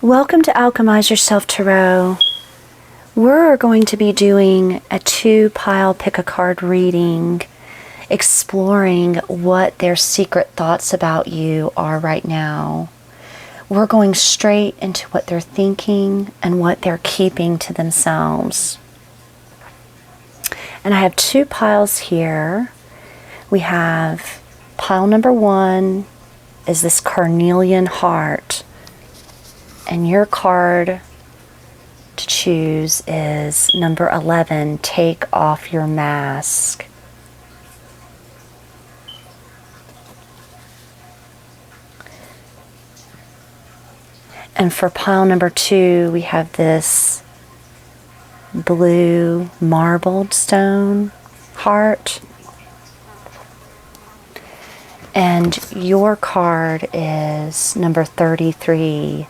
Welcome to Alchemize Yourself Tarot. We're going to be doing a 2-pile pick-a-card reading, exploring what their secret thoughts about you are right now. We're going straight into what they're thinking and what they're keeping to themselves. And I have 2 piles here. We have pile number 1 is this carnelian heart. And your card to choose is number 11, Take Off Your Mask. And for pile number 2, we have this blue marbled stone heart. And your card is number 33,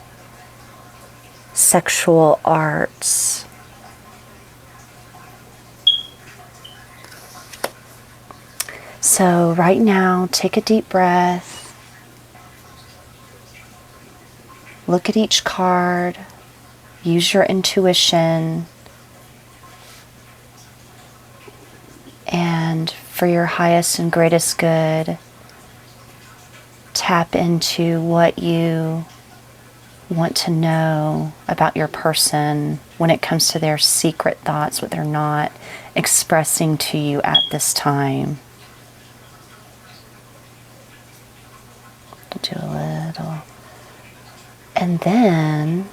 Sexual Arts. So right now, take a deep breath. Look at each card. Use your intuition. And for your highest and greatest good, tap into what you want to know about your person when it comes to their secret thoughts, what they're not expressing to you at this time. Do a little. And then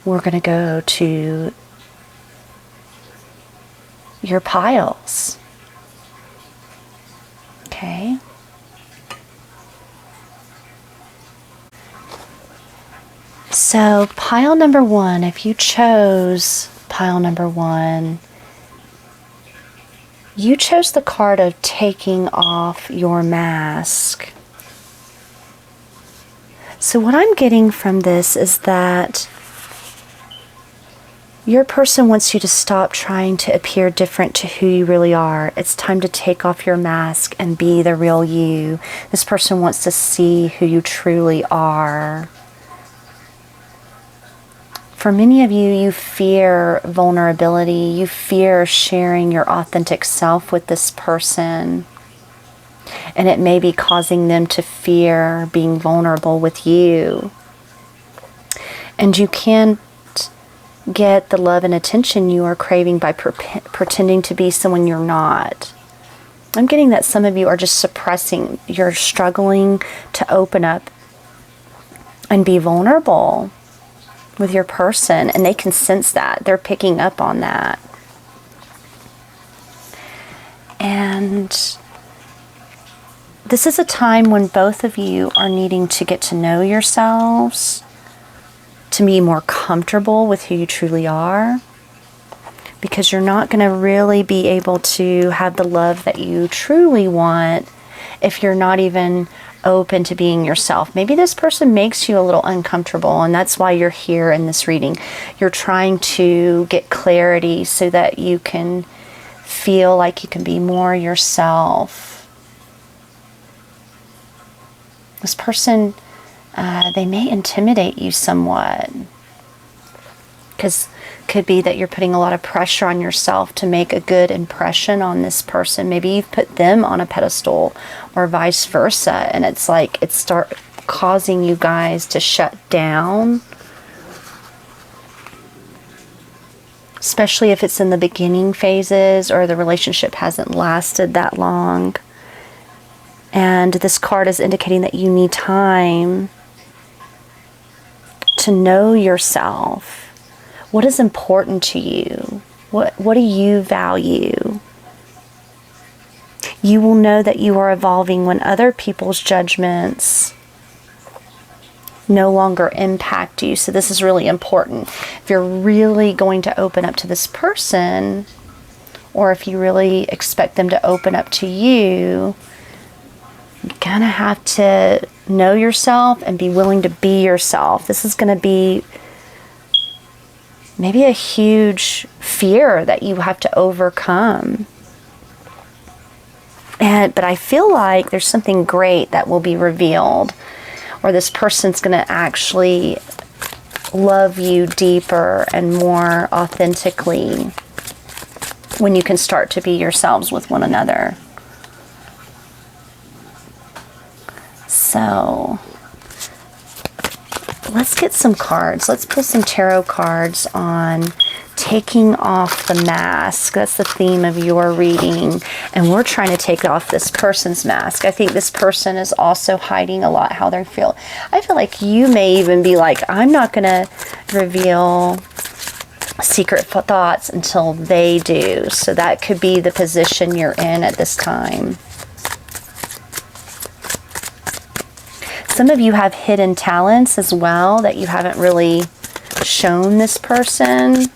we're going to go to your piles. Okay? So pile number 1, if you chose pile number 1, you chose the card of taking off your mask. So what I'm getting from this is that your person wants you to stop trying to appear different to who you really are. It's time to take off your mask and be the real you. This person wants to see who you truly are. For many of you, you fear vulnerability. You fear sharing your authentic self with this person. And it may be causing them to fear being vulnerable with you. And you can't get the love and attention you are craving by pretending to be someone you're not. I'm getting that some of you are just suppressing. You're struggling to open up and be vulnerable with your person, and they can sense that. They're picking up on that. And this is a time when both of you are needing to get to know yourselves, to be more comfortable with who you truly are, because you're not going to really be able to have the love that you truly want if you're not even open to being yourself. Maybe this person makes you a little uncomfortable, and that's why you're here in this reading. You're trying to get clarity so that you can feel like you can be more yourself. This person, they may intimidate you somewhat, because could be that you're putting a lot of pressure on yourself to make a good impression on this person. Maybe you've put them on a pedestal, or vice versa, and it's like it start causing you guys to shut down, especially if it's in the beginning phases or the relationship hasn't lasted that long. And this card is indicating that you need time to know yourself. What is important to you? What do you value? You will know that you are evolving when other people's judgments no longer impact you. So this is really important. If you're really going to open up to this person, or if you really expect them to open up to you, you're gonna have to know yourself and be willing to be yourself. This is gonna be maybe a huge fear that you have to overcome. But I feel like there's something great that will be revealed or this person's going to actually love you deeper and more authentically when you can start to be yourselves with one another. So let's get some cards. Let's pull some tarot cards on taking off the mask. That's the theme of your reading. And we're trying to take off this person's mask. I think this person is also hiding a lot how they feel. I feel like you may even be like, I'm not going to reveal secret thoughts until they do. So that could be the position you're in at this time. Some of you have hidden talents as well that you haven't really shown this person.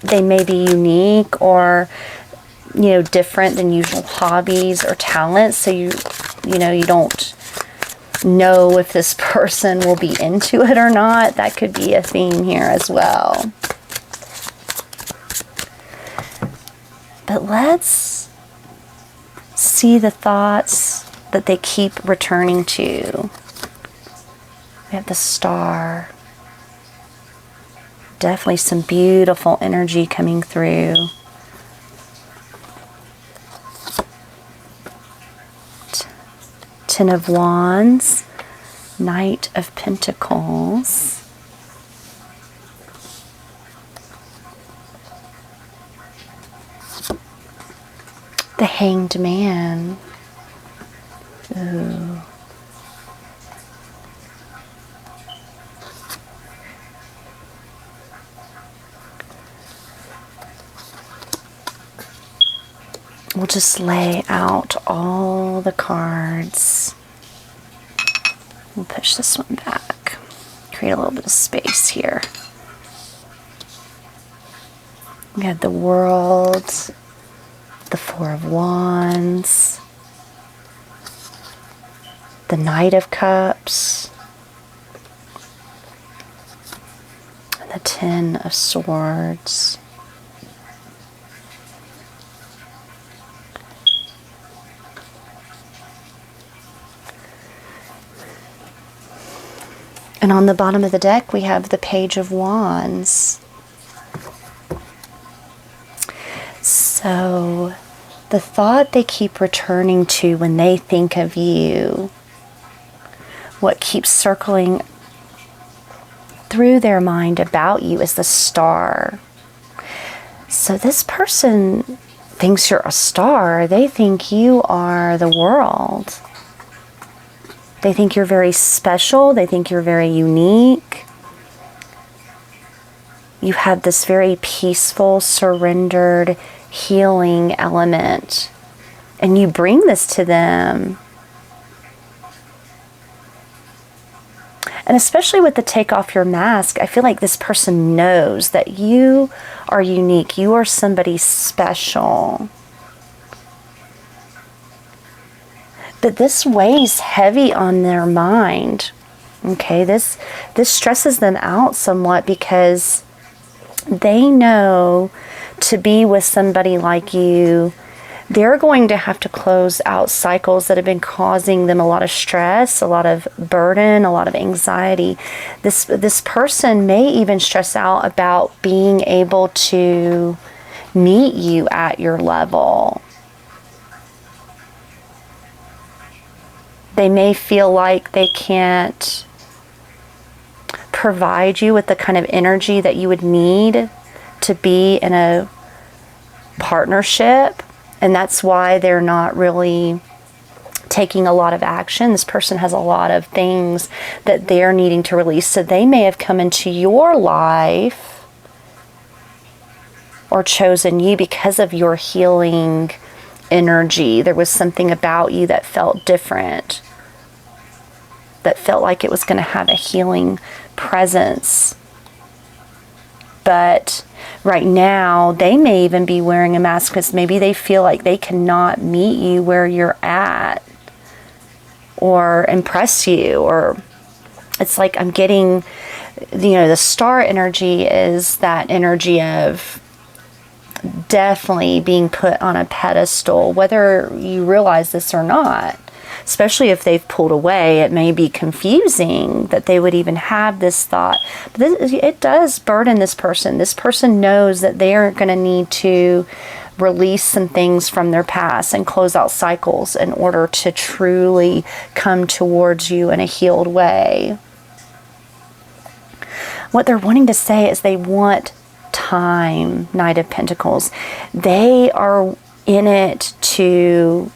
They may be unique or, you know, different than usual hobbies or talents. So you don't know if this person will be into it or not. That could be a theme here as well. But let's see the thoughts that they keep returning to. We have the Star. Definitely some beautiful energy coming through. Ten of Wands, Knight of Pentacles. The Hanged Man. Ooh. We'll just lay out all the cards. We'll push this one back. Create a little bit of space here. We have the World, the Four of Wands, the Knight of Cups, and the Ten of Swords. And on the bottom of the deck, we have the Page of Wands. So, the thought they keep returning to when they think of you, what keeps circling through their mind about you is the Star. So this person thinks you're a star. They think you are the world. They think you're very special. They think you're very unique. You have this very peaceful, surrendered, healing element. And you bring this to them. And especially with the take off your mask, I feel like this person knows that you are unique. You are somebody special. But this weighs heavy on their mind. Okay, this stresses them out somewhat because they know to be with somebody like you, they're going to have to close out cycles that have been causing them a lot of stress, a lot of burden, a lot of anxiety. This person may even stress out about being able to meet you at your level. They may feel like they can't provide you with the kind of energy that you would need to be in a partnership. And that's why they're not really taking a lot of action. This person has a lot of things that they're needing to release. So they may have come into your life or chosen you because of your healing energy. There was something about you that felt different, that felt like it was going to have a healing presence. But right now, they may even be wearing a mask because maybe they feel like they cannot meet you where you're at or impress you. Or it's like I'm getting, the Star energy is that energy of definitely being put on a pedestal, whether you realize this or not. Especially if they've pulled away, it may be confusing that they would even have this thought. But it does burden this person. This person knows that they are going to need to release some things from their past and close out cycles in order to truly come towards you in a healed way. What they're wanting to say is they want time, Knight of Pentacles. They are in it to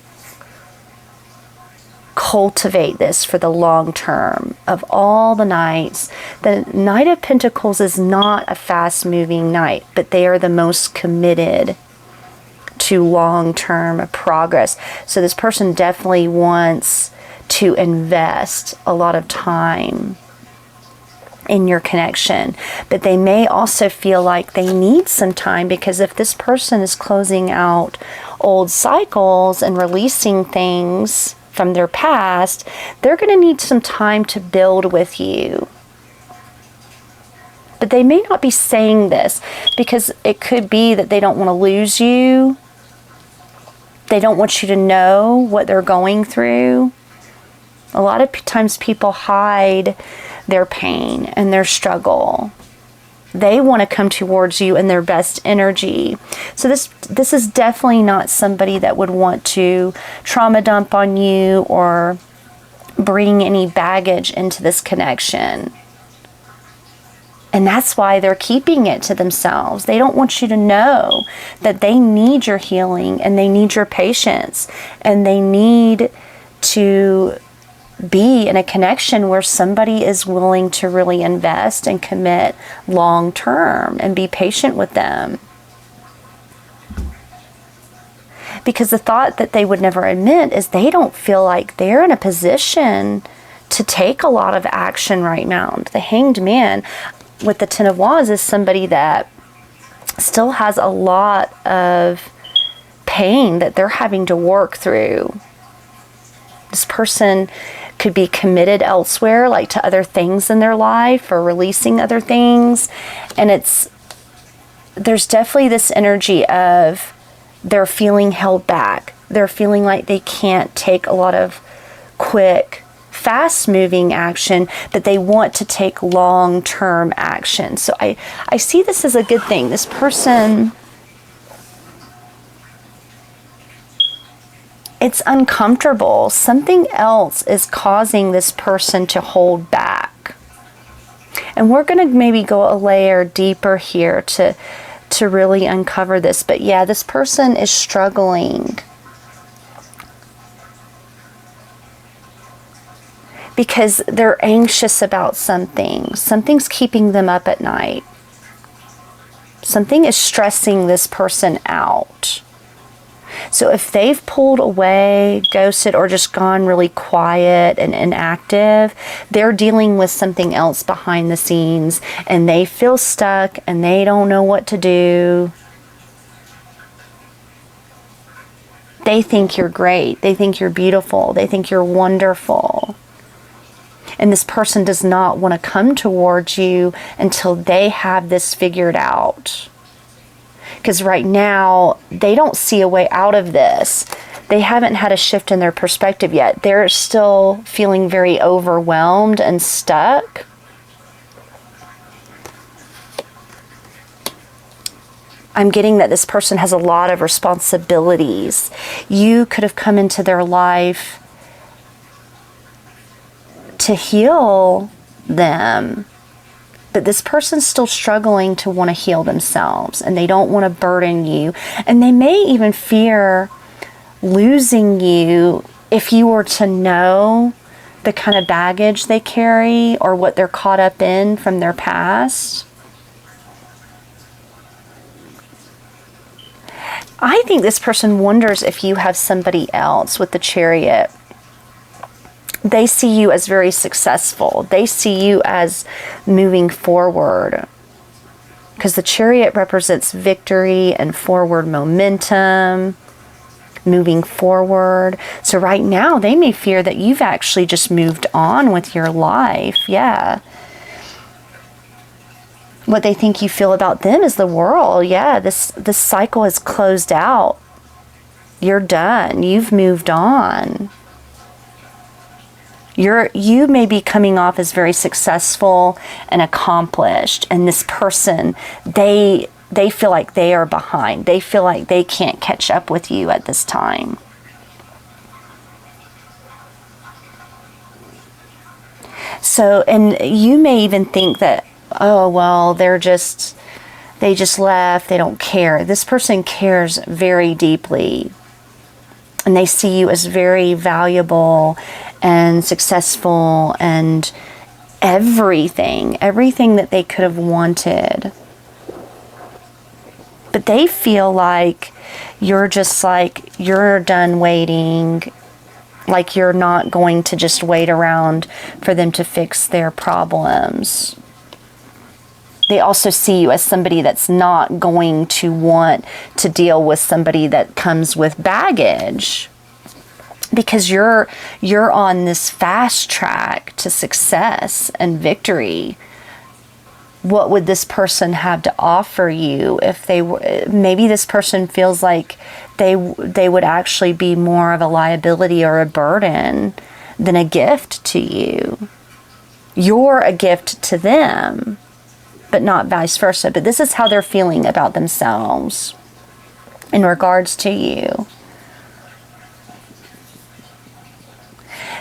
cultivate this for the long term. Of all the knights, the Knight of Pentacles is not a fast-moving knight, but they are the most committed to long-term progress. So this person definitely wants to invest a lot of time in your connection, but they may also feel like they need some time, because if this person is closing out old cycles and releasing things from their past, they're going to need some time to build with you. But they may not be saying this because it could be that they don't want to lose you. They don't want you to know what they're going through. A lot of times people hide their pain and their struggle. They want to come towards you in their best energy. So this is definitely not somebody that would want to trauma dump on you or bring any baggage into this connection. And that's why they're keeping it to themselves. They don't want you to know that they need your healing and they need your patience and they need to be in a connection where somebody is willing to really invest and commit long term and be patient with them. Because the thought that they would never admit is they don't feel like they're in a position to take a lot of action right now. The Hanged Man with the Ten of Wands is somebody that still has a lot of pain that they're having to work through. This person could be committed elsewhere, like to other things in their life or releasing other things. And there's definitely this energy of they're feeling held back. They're feeling like they can't take a lot of quick, fast-moving action, but they want to take long-term action. So I see this as a good thing. This person, it's uncomfortable. Something else is causing this person to hold back. And we're going to maybe go a layer deeper here to really uncover this. But yeah, this person is struggling because they're anxious about something. Something's keeping them up at night. Something is stressing this person out. So if they've pulled away, ghosted, or just gone really quiet and inactive, they're dealing with something else behind the scenes and they feel stuck and they don't know what to do. They think you're great. They think you're beautiful. They think you're wonderful. And this person does not want to come towards you until they have this figured out. Because right now, they don't see a way out of this. They haven't had a shift in their perspective yet. They're still feeling very overwhelmed and stuck. I'm getting that this person has a lot of responsibilities. You could have come into their life to heal them. But this person's still struggling to want to heal themselves, and they don't want to burden you. And they may even fear losing you if you were to know the kind of baggage they carry or what they're caught up in from their past. I think this person wonders if you have somebody else with the Chariot. They see you as very successful. They see you as moving forward. Because the Chariot represents victory and forward momentum, moving forward. So right now, they may fear that you've actually just moved on with your life. Yeah. What they think you feel about them is the world. Yeah, this cycle is closed out. You're done. You've moved on. You may be coming off as very successful and accomplished, and this person, they feel like they are behind. They feel like they can't catch up with you at this time. So, and you may even think that, oh, well, they just left, they don't care. This person cares very deeply, and they see you as very valuable and successful and everything that they could have wanted. But they feel like you're just like, you're done waiting, like you're not going to just wait around for them to fix their problems. They also see you as somebody that's not going to want to deal with somebody that comes with baggage, because you're on this fast track to success and victory. What would this person have to offer you if they were, maybe this person feels like they would actually be more of a liability or a burden than a gift to you. You're a gift to them, but not vice versa. But this is how they're feeling about themselves in regards to you.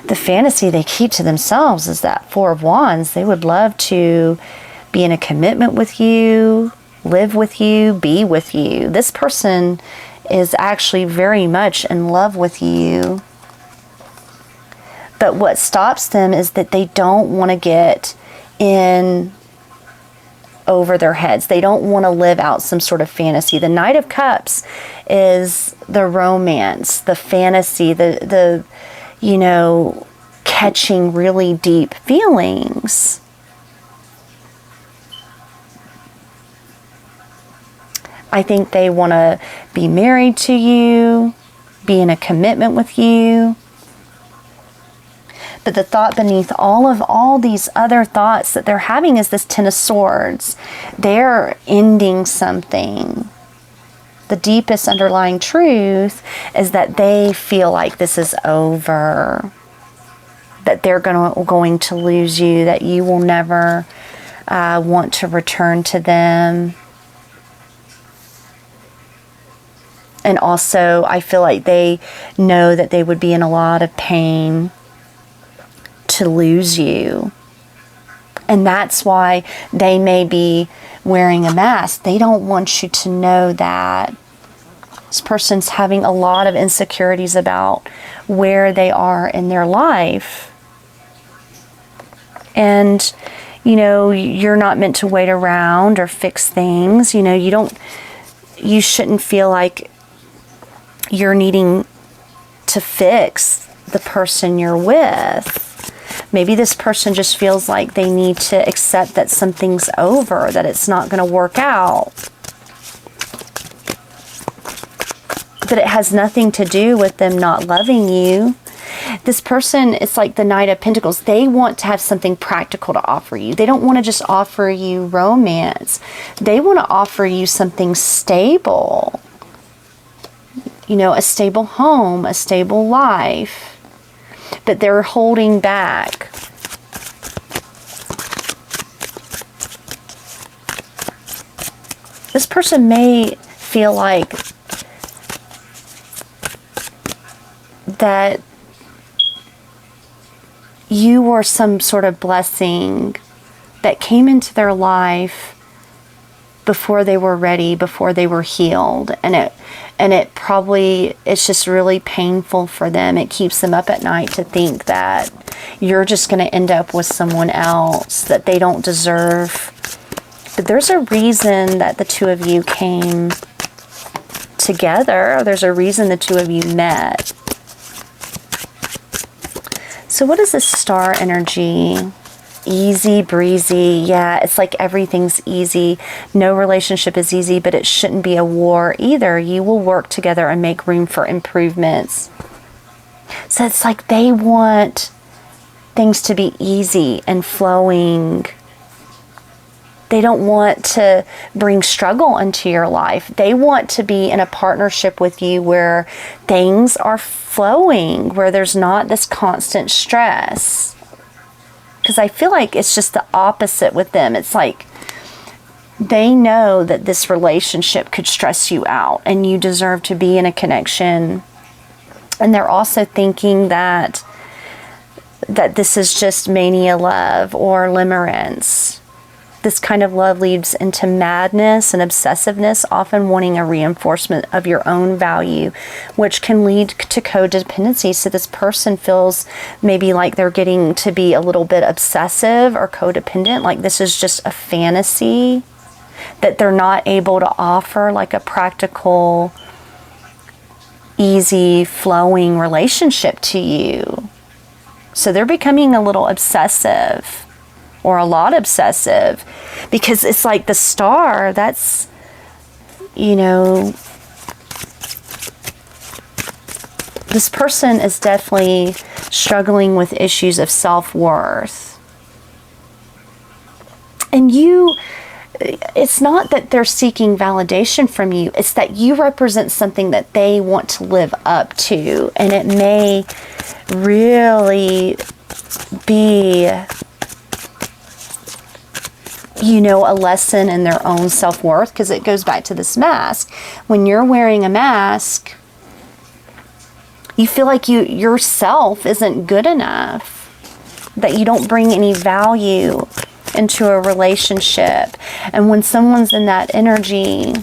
The fantasy they keep to themselves is that Four of Wands. They would love to be in a commitment with you, live with you, be with you. This person is actually very much in love with you. But what stops them is that they don't want to get in over their heads. They don't want to live out some sort of fantasy. The Knight of Cups is the romance, the fantasy, the catching really deep feelings. I think they want to be married to you, be in a commitment with you. But the thought beneath all these other thoughts that they're having is this Ten of Swords. They're ending something. The deepest underlying truth is that they feel like this is over, that they're going to lose you, that you will never want to return to them. And also, I feel like they know that they would be in a lot of pain to lose you. And that's why they may be wearing a mask. They don't want you to know that. This person's having a lot of insecurities about where they are in their life. And, you're not meant to wait around or fix things. You shouldn't feel like you're needing to fix the person you're with. Maybe this person just feels like they need to accept that something's over, that it's not going to work out. But it has nothing to do with them not loving you. This person, it's like the Knight of Pentacles. They want to have something practical to offer you. They don't want to just offer you romance. They want to offer you something stable. A stable home, a stable life. But they're holding back. This person may feel like that you were some sort of blessing that came into their life before they were ready, before they were healed. And it's just really painful for them. It keeps them up at night to think that you're just going to end up with someone else that they don't deserve. But there's a reason that the two of you came together. There's a reason the two of you met. So what is this star energy? Easy breezy. Yeah, it's like everything's easy. No relationship is easy, but it shouldn't be a war either. You will work together and make room for improvements. So it's like they want things to be easy and flowing. They don't want to bring struggle into your life. They want to be in a partnership with you where things are flowing, where there's not this constant stress. Because I feel like it's just the opposite with them. It's like they know that this relationship could stress you out and you deserve to be in a connection. And they're also thinking that this is just mania love or limerence. This kind of love leads into madness and obsessiveness, often wanting a reinforcement of your own value, which can lead to codependency. So this person feels maybe like they're getting to be a little bit obsessive or codependent, like this is just a fantasy, that they're not able to offer like a practical, easy, flowing relationship to you. So they're becoming a little obsessive, or a lot obsessive, because it's like the star, that's, you know, this person is definitely struggling with issues of self-worth. And it's not that they're seeking validation from you, it's that you represent something that they want to live up to, and it may really be, you know, a lesson in their own self-worth, because it goes back to this mask. When you're wearing a mask, you feel like yourself isn't good enough, that you don't bring any value into a relationship. And when someone's in that energy,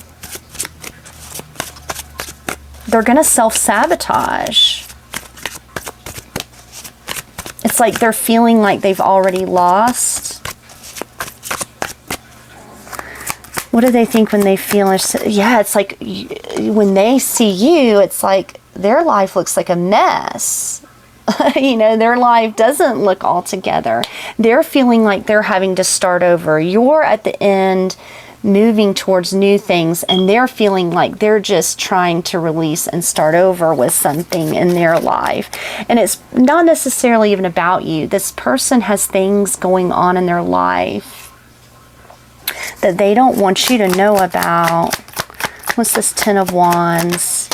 they're going to self-sabotage. It's like they're feeling like they've already lost. What do they think when they feel? Yeah, it's like when they see you, it's like their life looks like a mess. You know, their life doesn't look all together. They're feeling like they're having to start over. You're at the end, moving towards new things, and they're feeling like they're just trying to release and start over with something in their life. And it's not necessarily even about you. This person has things going on in their life that they don't want you to know about. What's this Ten of Wands?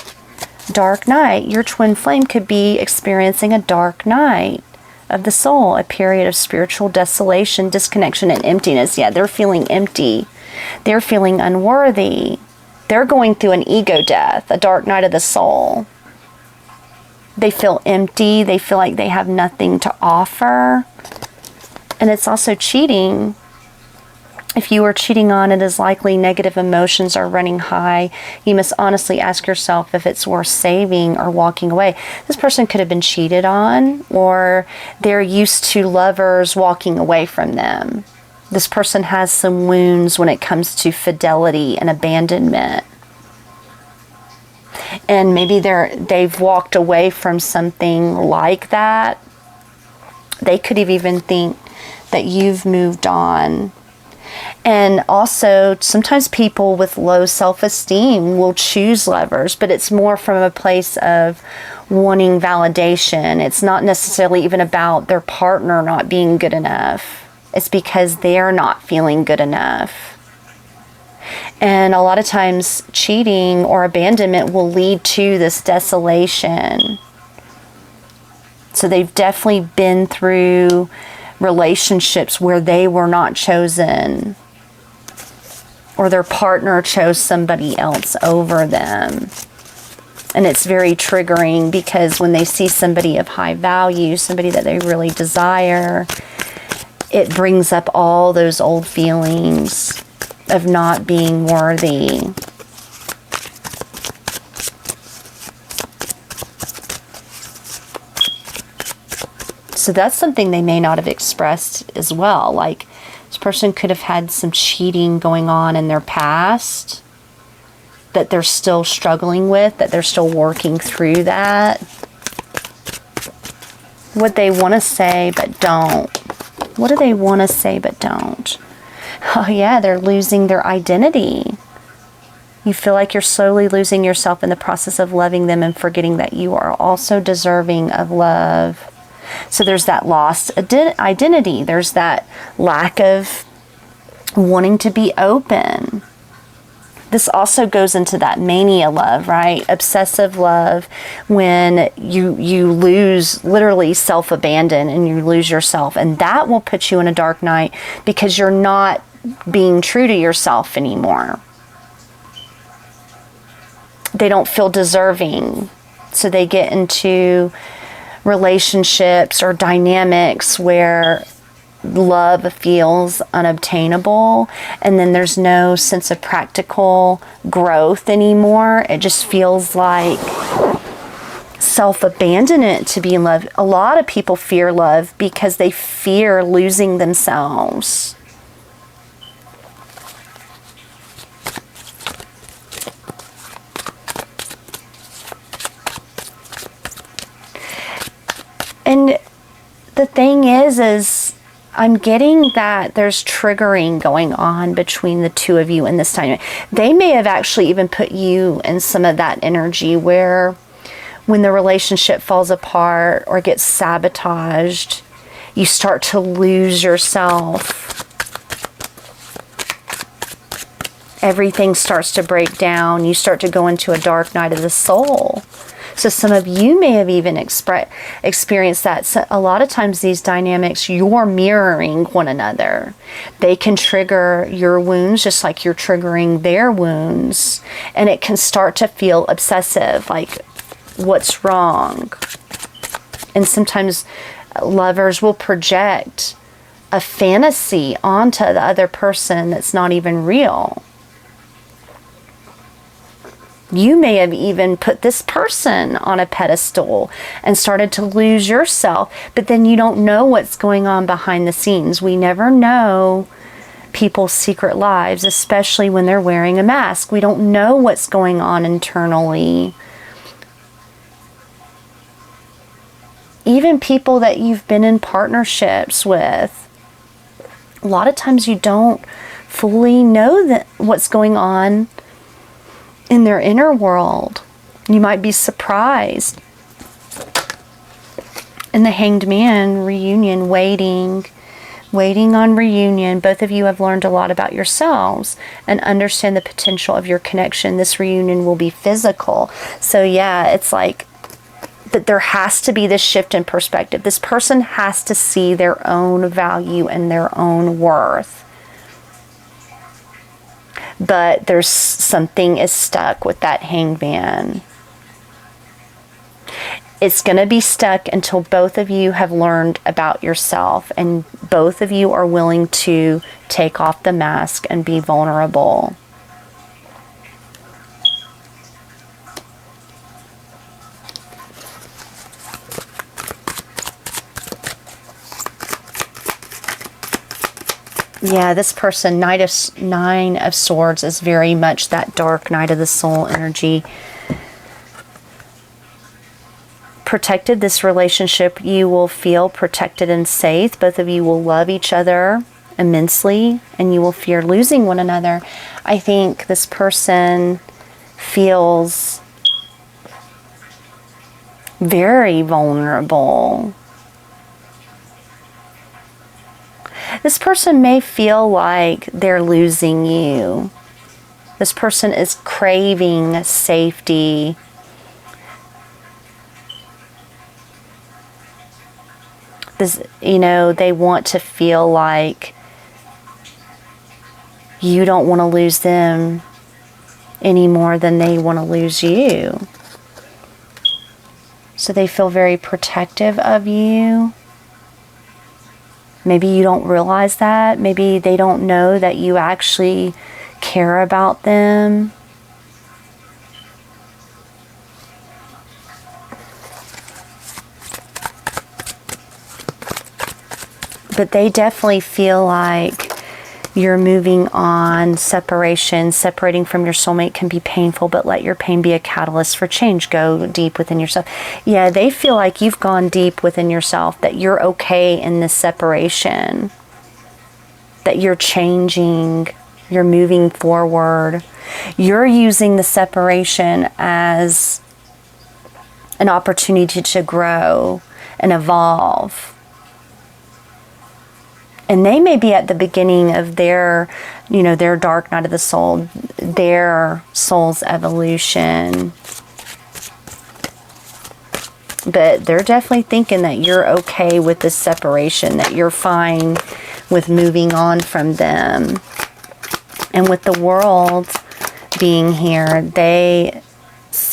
Dark night. Your twin flame could be experiencing a dark night of the soul, a period of spiritual desolation, disconnection, and emptiness. Yeah, they're feeling empty. They're feeling unworthy. They're going through an ego death, a dark night of the soul. They feel empty. They feel like they have nothing to offer. And it's also cheating. If you are cheating on, it is likely negative emotions are running high. You must honestly ask yourself if it's worth saving or walking away. This person could have been cheated on, or they're used to lovers walking away from them. This person has some wounds when it comes to fidelity and abandonment. And maybe they've walked away from something like that. They could have even think that you've moved on. And also, sometimes people with low self-esteem will choose lovers, but it's more from a place of wanting validation. It's not necessarily even about their partner not being good enough. It's because they're not feeling good enough. And a lot of times, cheating or abandonment will lead to this desolation. So they've definitely been through relationships where they were not chosen, or their partner chose somebody else over them. And it's very triggering, because when they see somebody of high value, somebody that they really desire, it brings up all those old feelings of not being worthy. So that's something they may not have expressed as well. Like, this person could have had some cheating going on in their past that they're still struggling with, that they're still working through that. What they want to say but don't. What do they want to say but don't? Oh yeah, they're losing their identity. You feel like you're slowly losing yourself in the process of loving them and forgetting that you are also deserving of love. So there's that lost identity. There's that lack of wanting to be open. This also goes into that mania love, right? Obsessive love, when you lose, literally self-abandon, and you lose yourself. And that will put you in a dark night because you're not being true to yourself anymore. They don't feel deserving. So they get into relationships or dynamics where love feels unobtainable, and then there's no sense of practical growth anymore. It just feels like self-abandonment to be in love. A lot of people fear love because they fear losing themselves. And the thing is I'm getting that there's triggering going on between the two of you in this time. They may have actually even put you in some of that energy where when the relationship falls apart or gets sabotaged, you start to lose yourself. Everything starts to break down. You start to go into a dark night of the soul. So some of you may have even experienced that. So a lot of times these dynamics, you're mirroring one another. They can trigger your wounds just like you're triggering their wounds. And it can start to feel obsessive, like, what's wrong? And sometimes lovers will project a fantasy onto the other person that's not even real. You may have even put this person on a pedestal and started to lose yourself, but then you don't know what's going on behind the scenes. We never know people's secret lives, especially when they're wearing a mask. We don't know what's going on internally. Even people that you've been in partnerships with, a lot of times you don't fully know what's going on in their inner world. You might be surprised. In the Hanged Man reunion, waiting on reunion, both of you have learned a lot about yourselves and understand the potential of your connection. This reunion will be physical. So yeah, it's like that there has to be this shift in perspective. This person has to see their own value and their own worth. But there's something is stuck with that Hanged Man. It's going to be stuck until both of you have learned about yourself and both of you are willing to take off the mask and be vulnerable. Yeah, this person, Nine of Swords, is very much that dark night of the soul energy. Protected, this relationship, you will feel protected and safe. Both of you will love each other immensely, and you will fear losing one another. I think this person feels very vulnerable. This person may feel like they're losing you. This person is craving safety. They want to feel like you don't want to lose them any more than they want to lose you. So they feel very protective of you. Maybe you don't realize that. Maybe they don't know that you actually care about them. But they definitely feel like you're moving on. Separating from your soulmate can be painful, but let your pain be a catalyst for change. Go deep within yourself. Yeah, they feel like you've gone deep within yourself, that you're okay in this separation, that you're changing, you're moving forward. You're using the separation as an opportunity to grow and evolve. And they may be at the beginning of their, their dark night of the soul, their soul's evolution. But they're definitely thinking that you're okay with this separation, that you're fine with moving on from them. And with the world being here,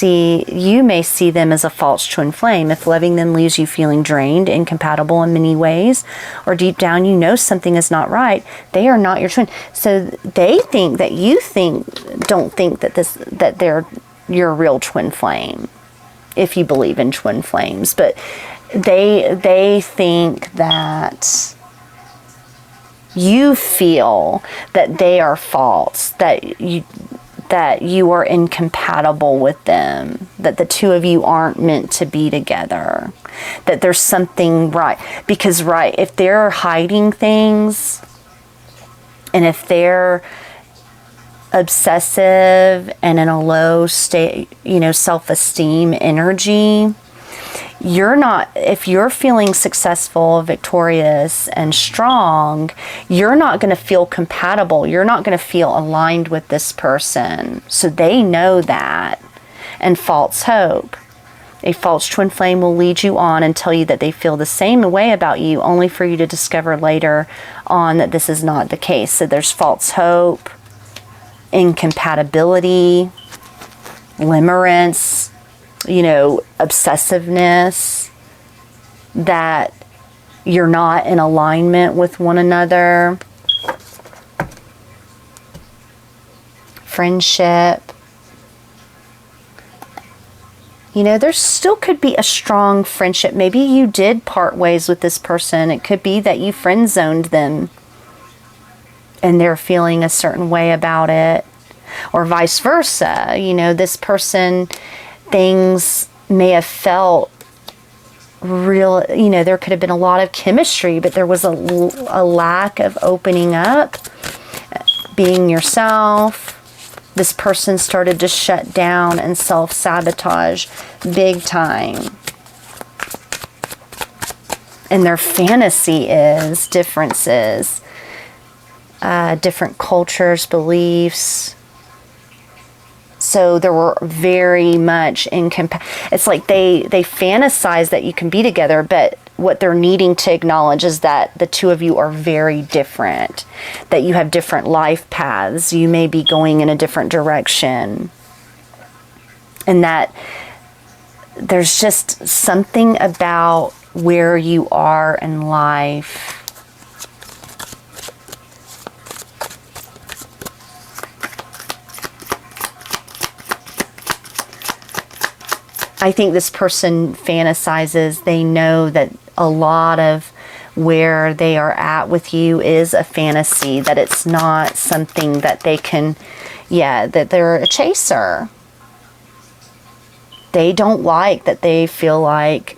you may see them as a false twin flame. If loving them leaves you feeling drained, incompatible in many ways, or deep down you know something is not right, they are not your twin. So they think that you don't think that they're your real twin flame, if you believe in twin flames. But they think that you feel that they are false, that you are incompatible with them, that the two of you aren't meant to be together, that there's something right. Because, if they're hiding things, and if they're obsessive and in a low state, self-esteem energy, if you're feeling successful, victorious, and strong, you're not going to feel compatible. You're not going to feel aligned with this person. So they know that. And false hope. A false twin flame will lead you on and tell you that they feel the same way about you, only for you to discover later on that this is not the case. So there's false hope, incompatibility, limerence, obsessiveness, that you're not in alignment with one another, friendship. There still could be a strong friendship. Maybe you did part ways with this person. It could be that you friend zoned them and they're feeling a certain way about it, or vice versa. This person, things may have felt real, there could have been a lot of chemistry, but there was a lack of opening up, being yourself. This person started to shut down and self-sabotage big time. And their fantasy is differences, different cultures, beliefs. So there were very much it's like they fantasize that you can be together, but what they're needing to acknowledge is that the two of you are very different, that you have different life paths, you may be going in a different direction, and that there's just something about where you are in life I think this person fantasizes, they know that a lot of where they are at with you is a fantasy, that it's not something that they can, that they're a chaser. They don't like that. They feel like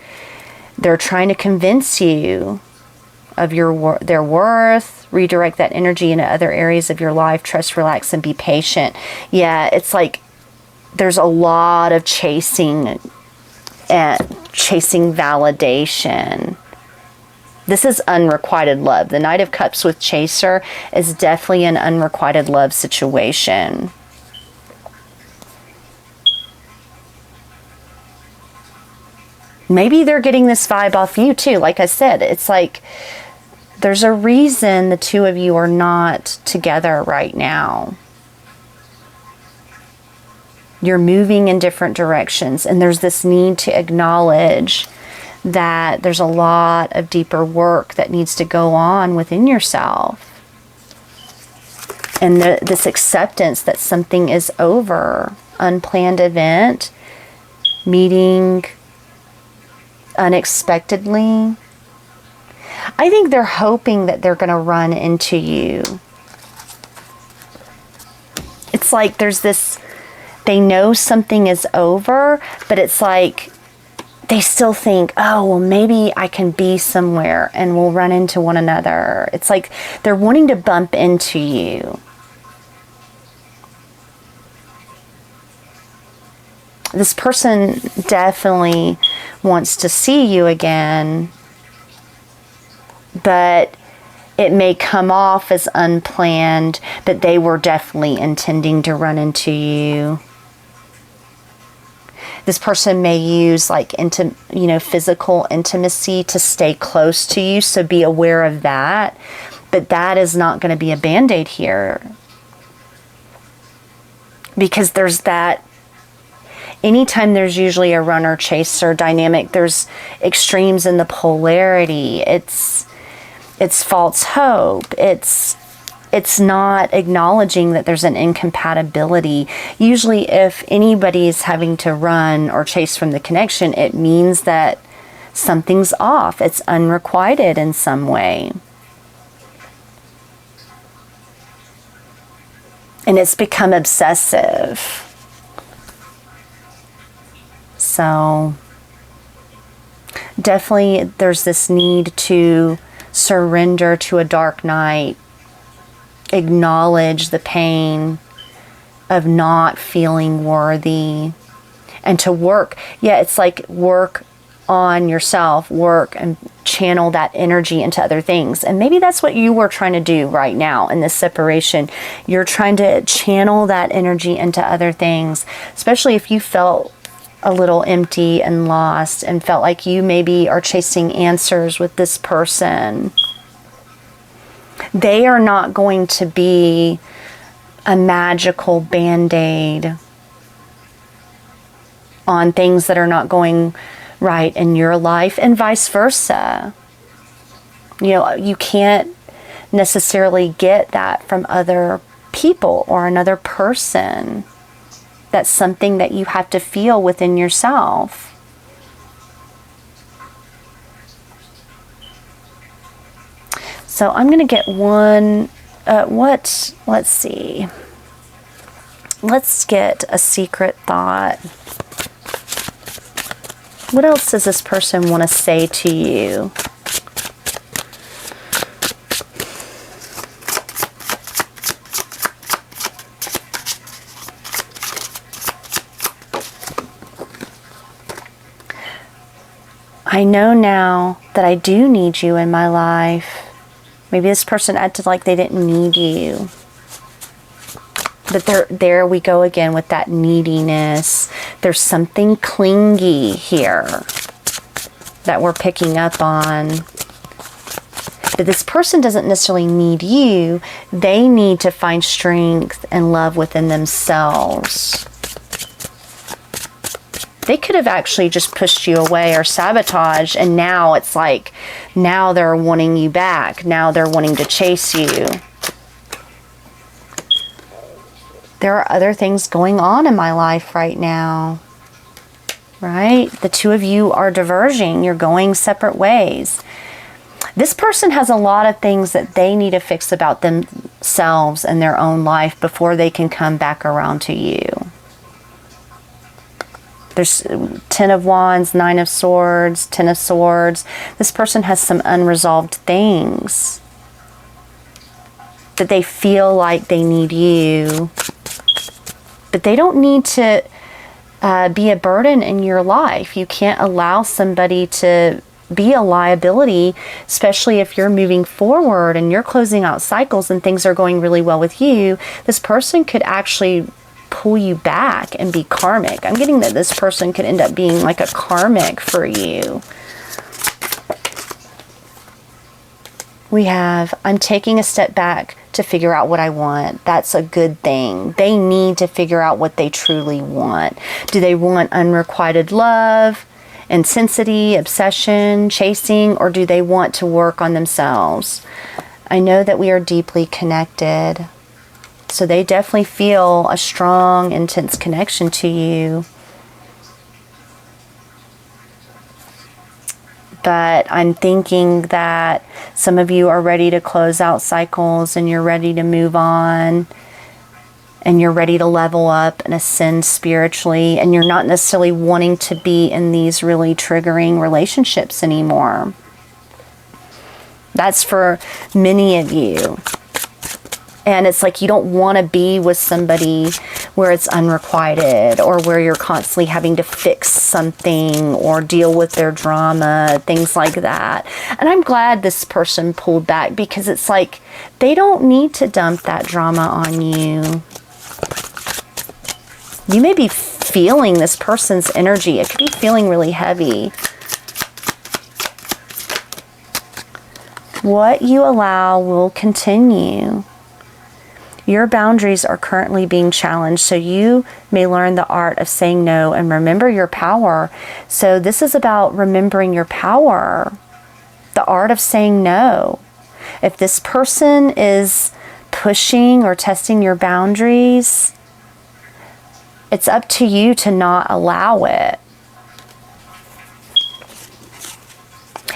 they're trying to convince you of their worth, redirect that energy into other areas of your life, trust, relax, and be patient. It's like there's a lot of chasing validation. This is unrequited love. The Knight of Cups with Chaser is definitely an unrequited love situation. Maybe they're getting this vibe off you too. Like I said, it's like there's a reason the two of you are not together right now. You're moving in different directions, and there's this need to acknowledge that there's a lot of deeper work that needs to go on within yourself. And this acceptance that something is over. Unplanned event, meeting unexpectedly. I think they're hoping that they're going to run into you. It's like there's this, they know something is over, but it's like they still think, oh, well, maybe I can be somewhere and we'll run into one another. It's like they're wanting to bump into you. This person definitely wants to see you again, but it may come off as unplanned, but they were definitely intending to run into you. This person may use like physical intimacy to stay close to you, so be aware of that. But that is not going to be a band-aid here. Because there's that, anytime there's usually a runner-chaser dynamic, there's extremes in the polarity. It's false hope. It's not acknowledging that there's an incompatibility. Usually if anybody is having to run or chase from the connection, it means that something's off. It's unrequited in some way. And it's become obsessive. So definitely there's this need to surrender to a dark night. Acknowledge the pain of not feeling worthy. And to work. Yeah, it's like work on yourself. Work and channel that energy into other things. And maybe that's what you were trying to do right now in this separation. You're trying to channel that energy into other things, especially if you felt a little empty and lost and felt like you maybe are chasing answers with this person. They are not going to be a magical band-aid on things that are not going right in your life, and vice versa. You can't necessarily get that from other people or another person. That's something that you have to feel within yourself. So I'm going to get one, let's see. Let's get a secret thought. What else does this person want to say to you? I know now that I do need you in my life. Maybe this person acted like they didn't need you. But there we go again with that neediness. There's something clingy here that we're picking up on. But this person doesn't necessarily need you. They need to find strength and love within themselves. They could have actually just pushed you away or sabotaged, and now it's like, now they're wanting you back. Now they're wanting to chase you. There are other things going on in my life right now, right? The two of you are diverging. You're going separate ways. This person has a lot of things that they need to fix about themselves and their own life before they can come back around to you. There's 10 of Wands, 9 of Swords, 10 of Swords. This person has some unresolved things that they feel like they need you. But they don't need to be a burden in your life. You can't allow somebody to be a liability, especially if you're moving forward and you're closing out cycles and things are going really well with you. This person could actually pull you back and be karmic. I'm getting that this person could end up being like a karmic for you. We have, I'm taking a step back to figure out what I want. That's a good thing. They need to figure out what they truly want. Do they want unrequited love, intensity, obsession, chasing, or do they want to work on themselves? I know that we are deeply connected. So they definitely feel a strong, intense connection to you. But I'm thinking that some of you are ready to close out cycles and you're ready to move on and you're ready to level up and ascend spiritually, and you're not necessarily wanting to be in these really triggering relationships anymore. That's for many of you. And it's like you don't want to be with somebody where it's unrequited, or where you're constantly having to fix something or deal with their drama, things like that. And I'm glad this person pulled back, because it's like they don't need to dump that drama on you. You may be feeling this person's energy. It could be feeling really heavy. What you allow will continue. Your boundaries are currently being challenged, so you may learn the art of saying no and remember your power. So this is about remembering your power, the art of saying no. If this person is pushing or testing your boundaries, it's up to you to not allow it.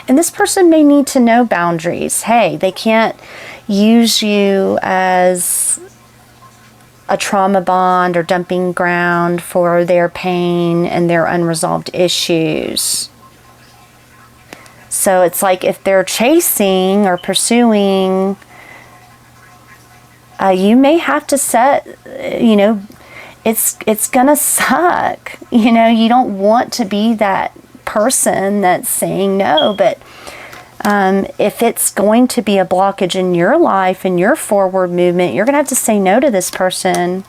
And this person may need to know boundaries. Hey, they can't use you as a trauma bond or dumping ground for their pain and their unresolved issues. So it's like if they're chasing or pursuing, you may have to set, it's gonna suck. You don't want to be that person that's saying no, but if it's going to be a blockage in your life and your forward movement, you're going to have to say no to this person.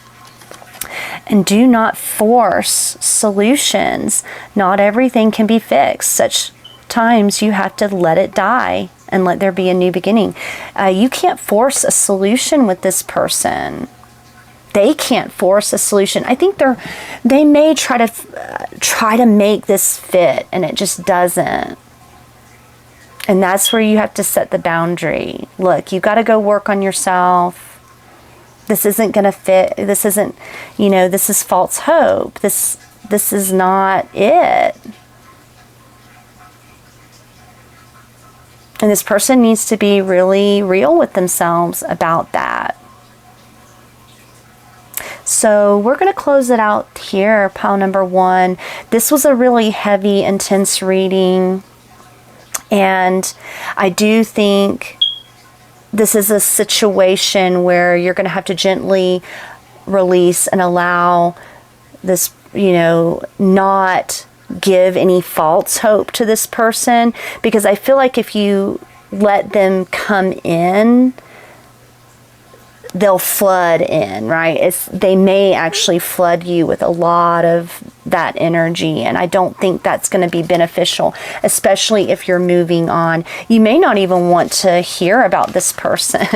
And do not force solutions. Not everything can be fixed. Such times you have to let it die and let there be a new beginning. You can't force a solution with this person. They can't force a solution. I think they may try to make this fit, and it just doesn't. And that's where you have to set the boundary. Look, you got to go work on yourself. This isn't going to fit. This isn't, this is false hope. This is not it. And this person needs to be really real with themselves about that. So we're going to close it out here, pile number 1. This was a really heavy, intense reading. And I do think this is a situation where you're going to have to gently release and allow this, not give any false hope to this person. Because I feel like if you let them come in, they'll flood in, right? They may actually flood you with a lot of that energy, and I don't think that's going to be beneficial, especially if you're moving on. You may not even want to hear about this person,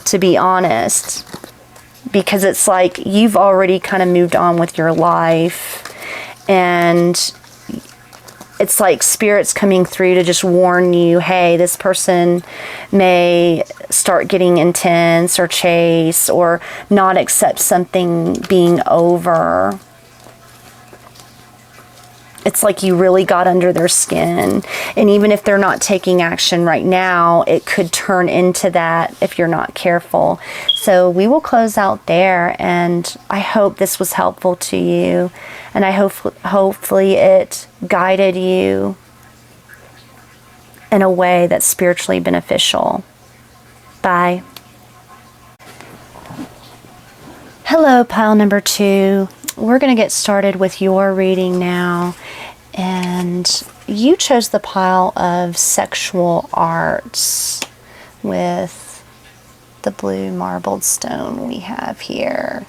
to be honest, because it's like you've already kind of moved on with your life, and it's like Spirit's coming through to just warn you, hey, this person may start getting intense or chase or not accept something being over. It's like you really got under their skin. And even if they're not taking action right now, it could turn into that if you're not careful. So we will close out there, and I hope this was helpful to you. And I hopefully it guided you in a way that's spiritually beneficial. Bye. Hello, pile number 2. We're going to get started with your reading now. And you chose the pile of sexual arts with the blue marbled stone we have here.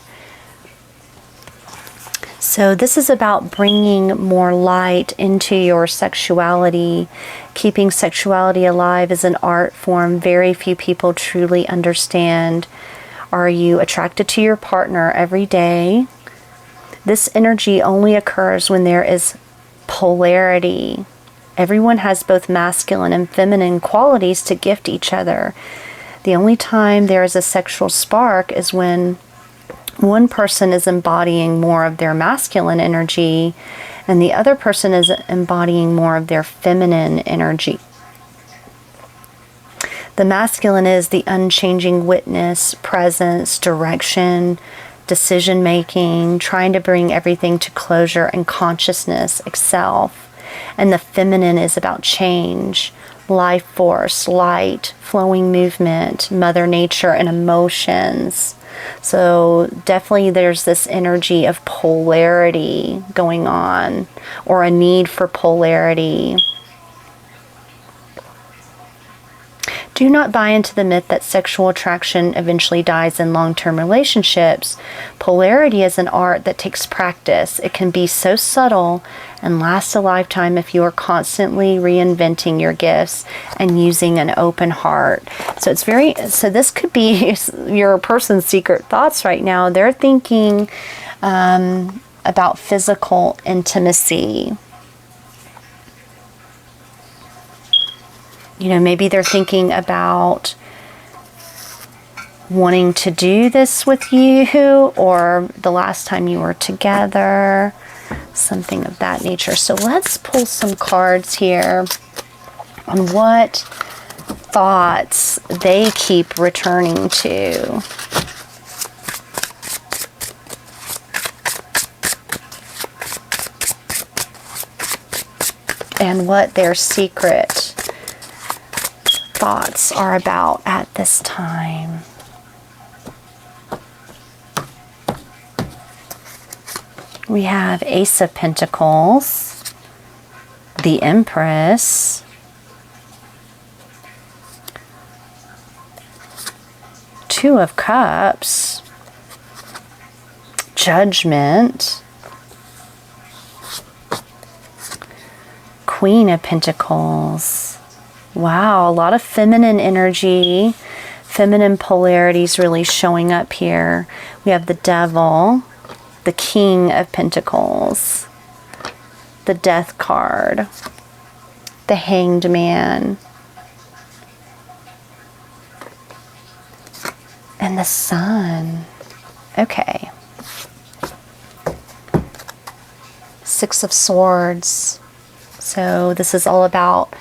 So this is about bringing more light into your sexuality. Keeping sexuality alive is an art form very few people truly understand. Are you attracted to your partner every day? This energy only occurs when there is polarity. Everyone has both masculine and feminine qualities to gift each other. The only time there is a sexual spark is when one person is embodying more of their masculine energy and the other person is embodying more of their feminine energy. The masculine is the unchanging witness, presence, direction, decision making, trying to bring everything to closure and consciousness itself. And the feminine is about change, life force, light, flowing movement, Mother Nature, and emotions. So definitely there's this energy of polarity going on, or a need for polarity. Do not buy into the myth that sexual attraction eventually dies in long-term relationships. Polarity is an art that takes practice. It can be so subtle and last a lifetime if you are constantly reinventing your gifts and using an open heart. So this could be your person's secret thoughts right now. They're thinking about physical intimacy. You know, maybe they're thinking about wanting to do this with you, or the last time you were together, something of that nature. So let's pull some cards here on what thoughts they keep returning to. And what their secret thoughts are about at this time. We have Ace of Pentacles, the Empress, Two of Cups, Judgment, Queen of Pentacles. Wow, a lot of feminine energy, feminine polarities really showing up here. We have the Devil, the King of Pentacles, the Death card, the Hanged Man, and the Sun. Okay. Six of Swords. So this is all about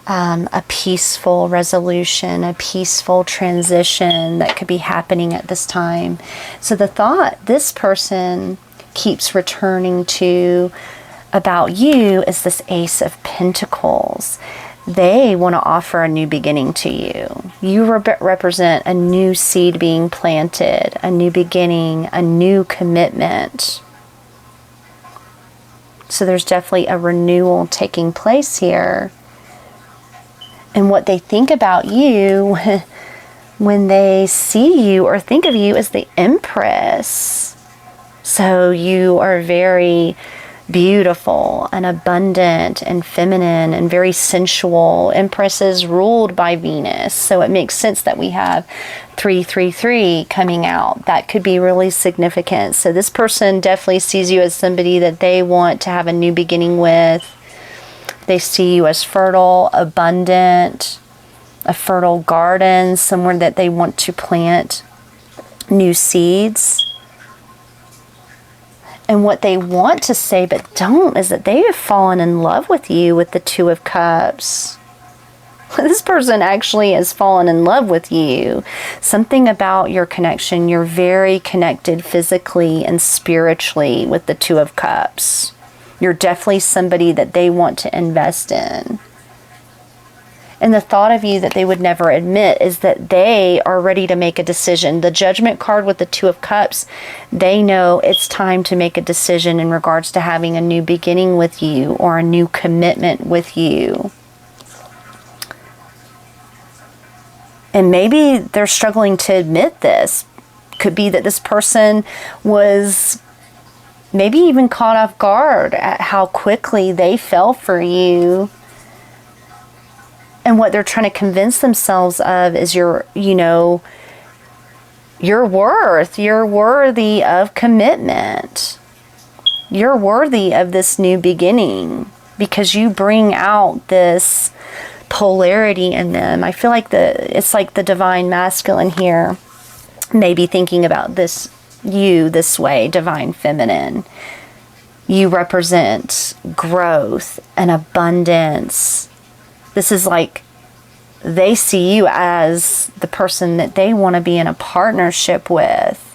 a peaceful resolution, a peaceful transition that could be happening at this time. So the thought this person keeps returning to about you is this Ace of Pentacles. They want to offer a new beginning to you. You represent a new seed being planted, a new beginning, a new commitment. So there's definitely a renewal taking place here. And what they think about you when they see you or think of you is the Empress. So you are very beautiful and abundant and feminine and very sensual. Empress is ruled by Venus. So it makes sense that we have 333 coming out. That could be really significant. So this person definitely sees you as somebody that they want to have a new beginning with. They see you as fertile, abundant, a fertile garden, somewhere that they want to plant new seeds. And what they want to say but don't is that they have fallen in love with you with the Two of Cups. This person actually has fallen in love with you. Something about your connection. You're very connected physically and spiritually with the Two of Cups. You're definitely somebody that they want to invest in. And the thought of you that they would never admit is that they are ready to make a decision. The Judgment card with the Two of Cups, they know it's time to make a decision in regards to having a new beginning with you or a new commitment with you. And maybe they're struggling to admit this. Could be that this person was maybe even caught off guard at how quickly they fell for you. And what they're trying to convince themselves of is your worth. You're worthy of commitment. You're worthy of this new beginning because you bring out this polarity in them. I feel like it's like the divine masculine here, maybe thinking about this way, divine feminine. You represent growth and abundance. This is like they see you as the person that they want to be in a partnership with.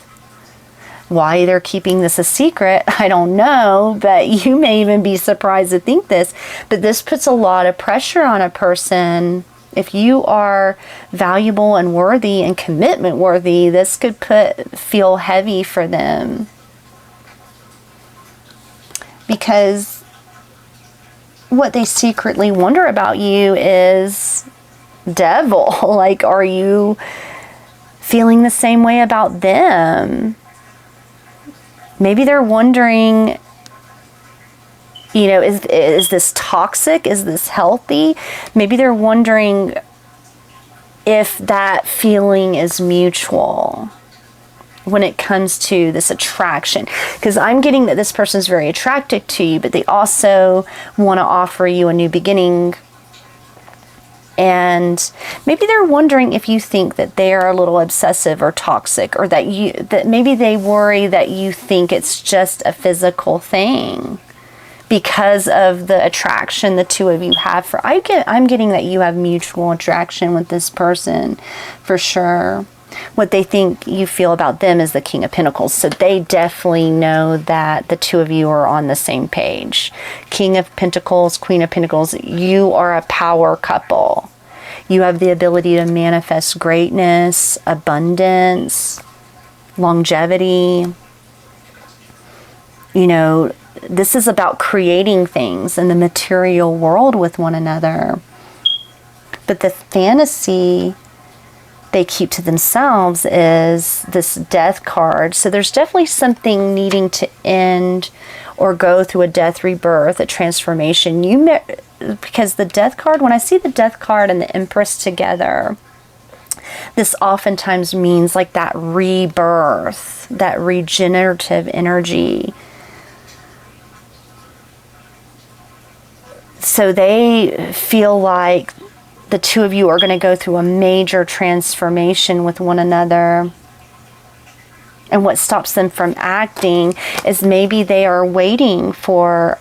Why they're keeping this a secret, I don't know, but you may even be surprised to think this. But this puts a lot of pressure on a person. If you are valuable and worthy and commitment worthy, this could feel heavy for them. Because what they secretly wonder about you is, devil, like, are you feeling the same way about them? Maybe they're wondering, you know, is this toxic? Is this healthy? Maybe they're wondering if that feeling is mutual when it comes to this attraction. Because I'm getting that this person is very attracted to you, but they also want to offer you a new beginning. And maybe they're wondering if you think that they are a little obsessive or toxic, or that maybe they worry that you think it's just a physical thing because of the attraction the two of you have. I'm getting that you have mutual attraction with this person for sure. What they think you feel about them is the King of Pentacles. So they definitely know that the two of you are on the same page. King of Pentacles, Queen of Pentacles, you are a power couple. You have the ability to manifest greatness, abundance, longevity. You know, this is about creating things in the material world with one another. But the fantasy they keep to themselves is this death card. So there's definitely something needing to end or go through a death, rebirth, a transformation. Because the death card, when I see the death card and the Empress together, this oftentimes means like that rebirth, that regenerative energy. So they feel like the two of you are going to go through a major transformation with one another. And what stops them from acting is maybe they are waiting for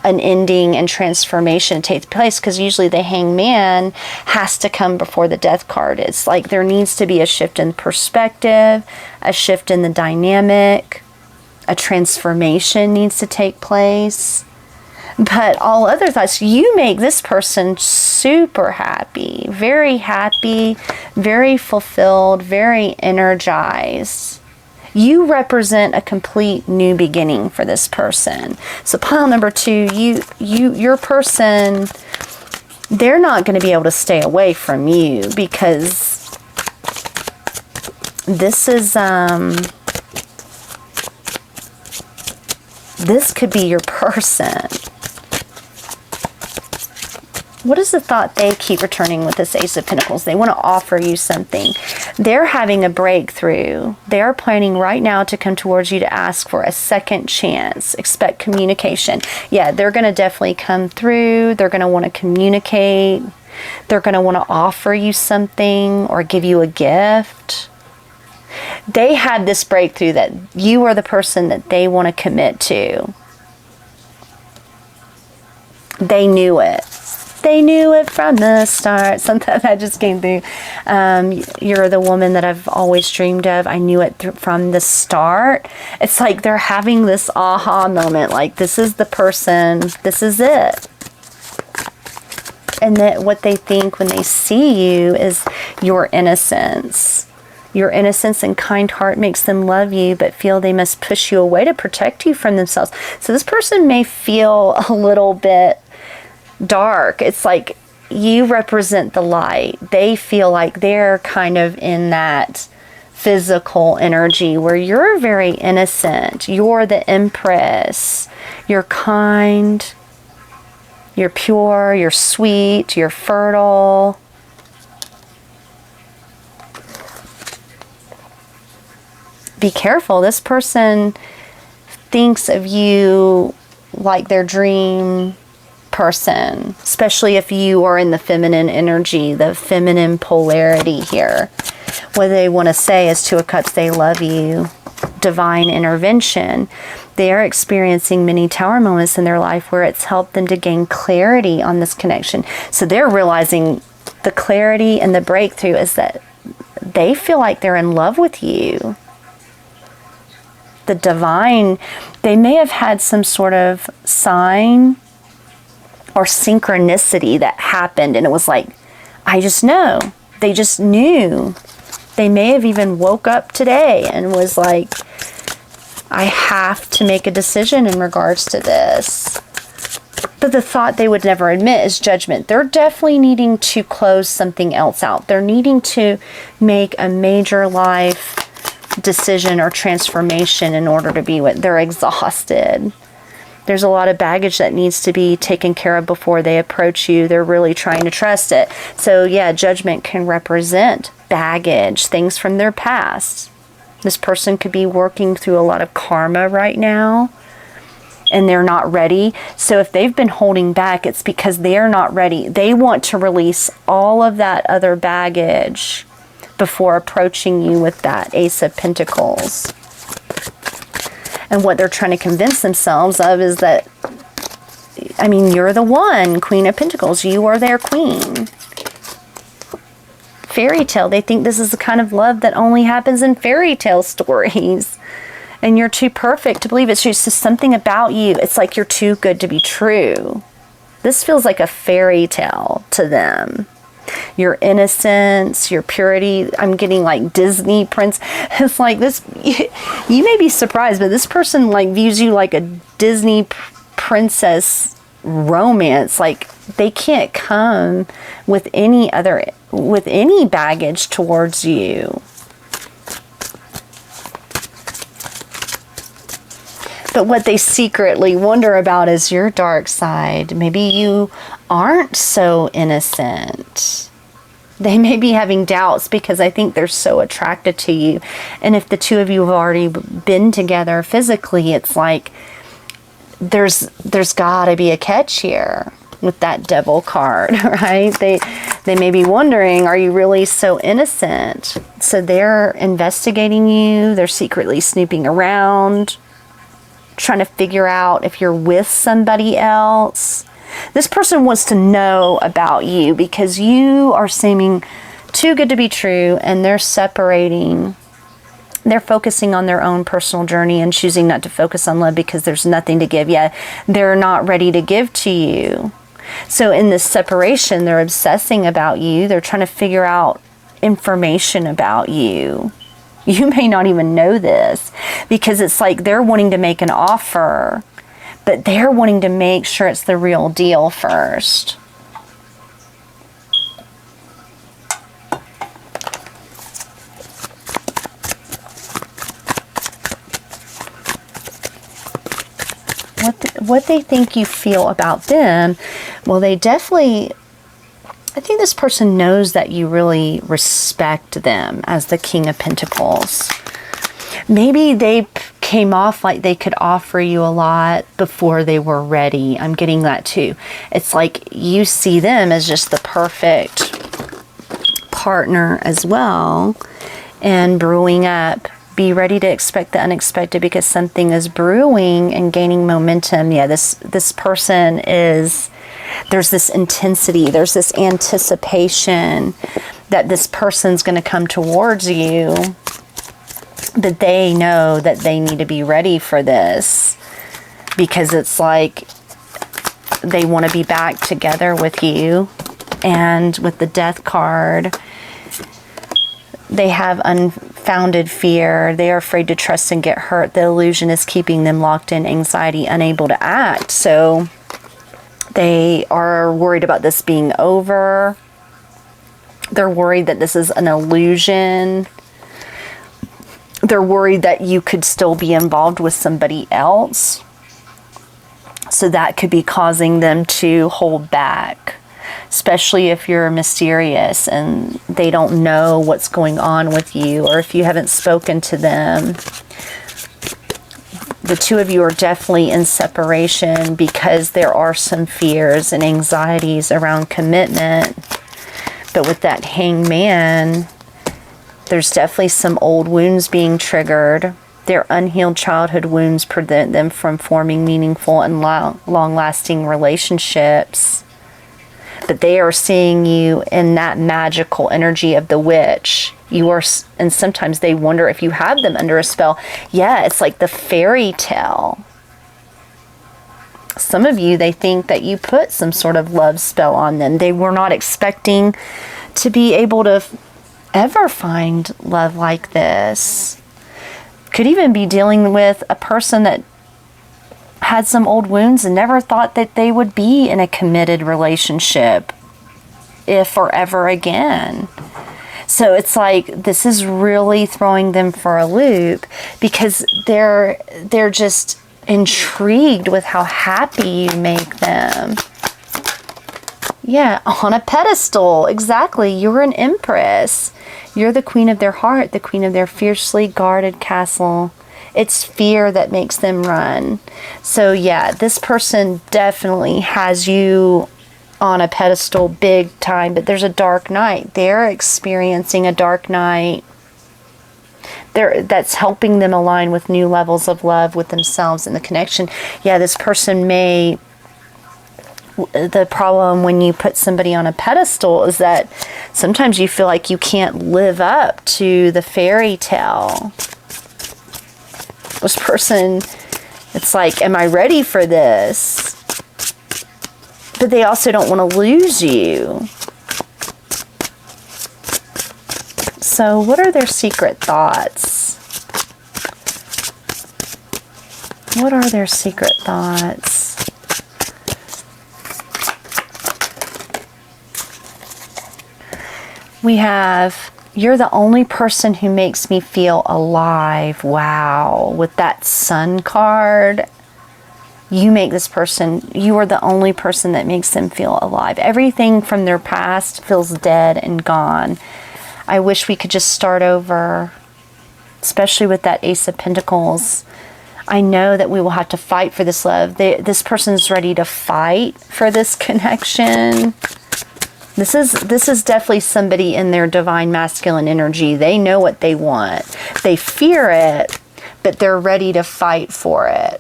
an ending and transformation to take place, because usually the Hangman has to come before the death card. It's like there needs to be a shift in perspective, a shift in the dynamic, a transformation needs to take place. But all other thoughts, you make this person super happy, very fulfilled, very energized. You represent a complete new beginning for this person. So pile number 2, your person, they're not going to be able to stay away from you, because this is this could be your person. What is the thought they keep returning with this Ace of Pentacles? They want to offer you something. They're having a breakthrough. They're planning right now to come towards you to ask for a second chance. Expect communication. Yeah, they're going to definitely come through. They're going to want to communicate. They're going to want to offer you something or give you a gift. They had this breakthrough that you are the person that they want to commit to. They knew it. They knew it from the start. Sometimes that just came through. You're the woman that I've always dreamed of. I knew it from the start. It's like they're having this aha moment. Like, this is the person. This is it. And that what they think when they see you is your innocence. Your innocence and kind heart makes them love you, but feel they must push you away to protect you from themselves. So this person may feel a little bit dark. It's like you represent the light. They feel like they're kind of in that physical energy where you're very innocent. You're the Empress. You're kind. You're pure. You're sweet. You're fertile. Be careful. This person thinks of you like their dream person, especially if you are in the feminine energy, the feminine polarity here. What they want to say is 2 of Cups, they love you, divine intervention. They are experiencing many tower moments in their life where it's helped them to gain clarity on this connection. So they're realizing the clarity and the breakthrough is that they feel like they're in love with you. the divine, they may have had some sort of sign or synchronicity that happened, and it was like, I just know. They just knew. They may have even woke up today and was like, I have to make a decision in regards to this. But the thought they would never admit is judgment. They're definitely needing to close something else out. They're needing to make a major life decision or transformation in order to be with. They're exhausted. There's a lot of baggage that needs to be taken care of before they approach you. They're really trying to trust it. So yeah, judgment can represent baggage, things from their past. This person could be working through a lot of karma right now, and they're not ready. So if they've been holding back, it's because they're not ready. They want to release all of that other baggage before approaching you with that Ace of Pentacles. And what they're trying to convince themselves of is that, I mean, you're the one, Queen of Pentacles. You are their queen. Fairy tale. They think this is the kind of love that only happens in fairy tale stories. And you're too perfect to believe it's just something about you. It's like you're too good to be true. This feels like a fairy tale to them. Your innocence, your purity. I'm getting like Disney prince. It's like this, you may be surprised, but this person like views you like a Disney princess romance. Like they can't come with any baggage towards you. But what they secretly wonder about is your dark side. Maybe you aren't so innocent. They may be having doubts because I think they're so attracted to you. And if the two of you have already been together physically, it's like there's got to be a catch here with that devil card, right? They may be wondering, are you really so innocent? So they're investigating you. They're secretly snooping around, trying to figure out if you're with somebody else. This person wants to know about you because you are seeming too good to be true, and they're separating. They're focusing on their own personal journey and choosing not to focus on love because there's nothing to give yet. They're not ready to give to you. So in this separation, they're obsessing about you. They're trying to figure out information about you. You may not even know this because it's like they're wanting to make an offer, but they're wanting to make sure it's the real deal first. What they think you feel about them, well, they definitely, I think this person knows that you really respect them as the King of Pentacles. Maybe they came off like they could offer you a lot before they were ready. I'm getting that too. It's like you see them as just the perfect partner as well, and brewing up. Be ready to expect the unexpected because something is brewing and gaining momentum. Yeah, this person is, there's this intensity, there's this anticipation that this person's going to come towards you, but they know that they need to be ready for this because it's like they want to be back together with you. And with the Death card, they have unfounded fear. They are afraid to trust and get hurt. The illusion is keeping them locked in anxiety, unable to act. So they are worried about this being over. They're worried that this is an illusion. They're worried that you could still be involved with somebody else. So that could be causing them to hold back, especially if you're mysterious and they don't know what's going on with you, or if you haven't spoken to them. The two of you are definitely in separation because there are some fears and anxieties around commitment. But with that Hangman, there's definitely some old wounds being triggered. Their unhealed childhood wounds prevent them from forming meaningful and long-lasting relationships. but they are seeing you in that magical energy of the witch. You are, and sometimes they wonder if you have them under a spell. Yeah, it's like the fairy tale. Some of you, they think that you put some sort of love spell on them. They were not expecting to be able to ever find love like this. Could even be dealing with a person that had some old wounds and never thought that they would be in a committed relationship if or ever again. So it's like this is really throwing them for a loop, because they're just intrigued with how happy you make them. Yeah, on a pedestal. Exactly. You're an empress. You're the queen of their heart, the queen of their fiercely guarded castle. It's fear that makes them run. So yeah, this person definitely has you on a pedestal big time, but there's a dark night. They're experiencing a dark night. That's helping them align with new levels of love with themselves and the connection. Yeah, this person may... The problem when you put somebody on a pedestal is that sometimes you feel like you can't live up to the fairy tale. This person, it's like, am I ready for this? But they also don't want to lose you. So what are their secret thoughts? What are their secret thoughts? We have, you're the only person who makes me feel alive. Wow. With that Sun card, you make this person, you are the only person that makes them feel alive. Everything from their past feels dead and gone. I wish we could just start over, especially with that Ace of Pentacles. I know that we will have to fight for this love. This person's ready to fight for this connection. This is definitely somebody in their divine masculine energy. They know what they want. They fear it, but they're ready to fight for it.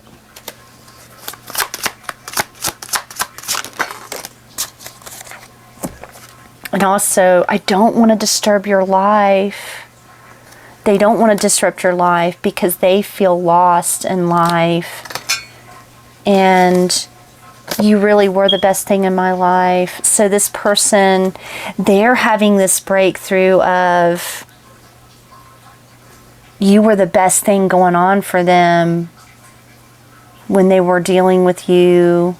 And also, I don't want to disturb your life. They don't want to disrupt your life because they feel lost in life. And you really were the best thing in my life. So this person, they're having this breakthrough of you were the best thing going on for them when they were dealing with you.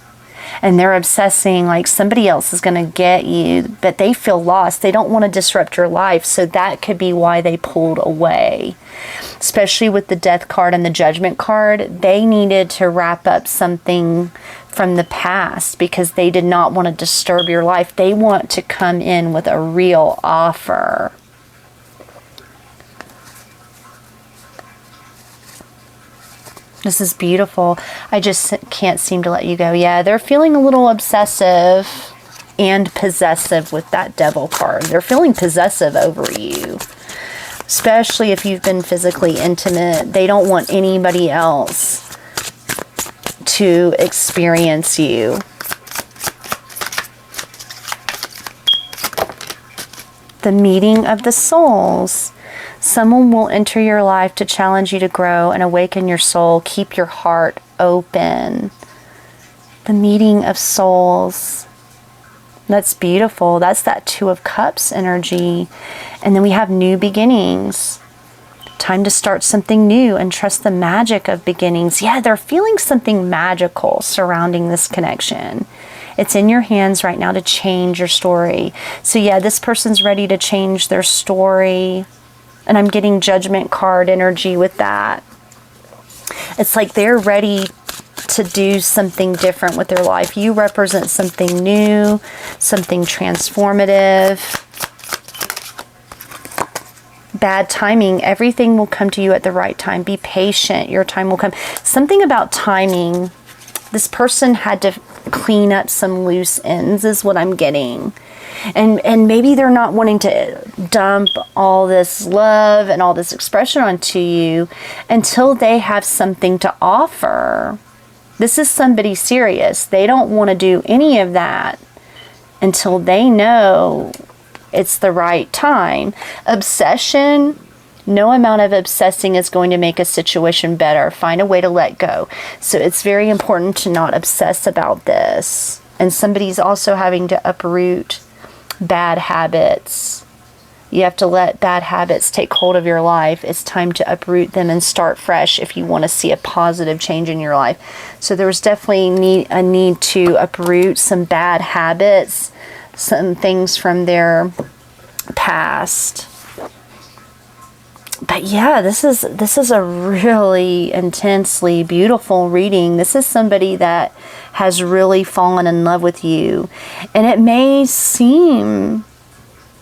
And they're obsessing like somebody else is going to get you, but they feel lost. They don't want to disrupt your life. So that could be why they pulled away. Especially with the Death card and the Judgment card, they needed to wrap up something from the past because they did not want to disturb your life. They want to come in with a real offer. This is beautiful. I just can't seem to let you go. Yeah, they're feeling a little obsessive and possessive with that Devil card. They're feeling possessive over you, especially if you've been physically intimate. They don't want anybody else to experience you. The meeting of the souls. Someone will enter your life to challenge you to grow and awaken your soul. Keep your heart open. The meeting of souls. That's beautiful. That's that Two of Cups energy. And then we have new beginnings. Time to start something new and trust the magic of beginnings. Yeah, they're feeling something magical surrounding this connection. It's in your hands right now to change your story. So yeah, this person's ready to change their story. And I'm getting Judgment card energy with that. It's like they're ready to do something different with their life. You represent something new, something transformative. Bad timing. Everything will come to you at the right time. Be patient. Your time will come. Something about timing. This person had to clean up some loose ends is what I'm getting. And maybe they're not wanting to dump all this love and all this expression onto you until they have something to offer. This is somebody serious. They don't want to do any of that until they know it's the right time. Obsession, no amount of obsessing is going to make a situation better. Find a way to let go. So it's very important to not obsess about this. And somebody's also having to uproot bad habits. You have to let bad habits take hold of your life. It's time to uproot them and start fresh if you want to see a positive change in your life. So there's definitely a need to uproot some bad habits, some things from their past. But yeah, this is a really intensely beautiful reading. This is somebody that has really fallen in love with you. And it may seem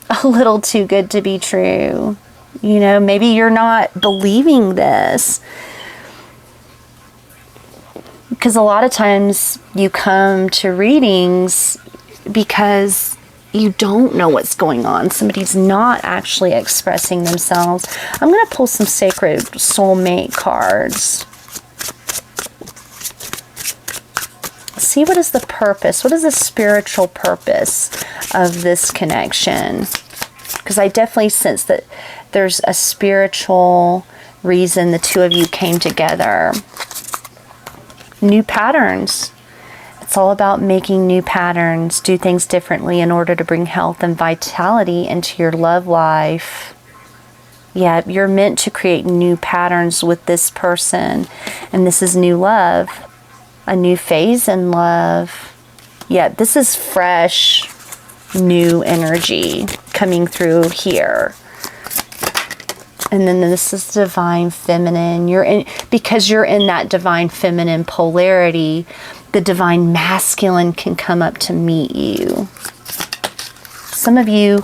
a little too good to be true. You know, maybe you're not believing this. Because a lot of times you come to readings because you don't know what's going on. Somebody's not actually expressing themselves. I'm going to pull some sacred soulmate cards. See, what is the purpose? What is the spiritual purpose of this connection? Because I definitely sense that there's a spiritual reason the two of you came together. New patterns. It's all about making new patterns, do things differently in order to bring health and vitality into your love life. Yeah, you're meant to create new patterns with this person. And this is new love, a new phase in love. Yeah, this is fresh, new energy coming through here. And then this is divine feminine. Because you're in that divine feminine polarity, the divine masculine can come up to meet you. Some of you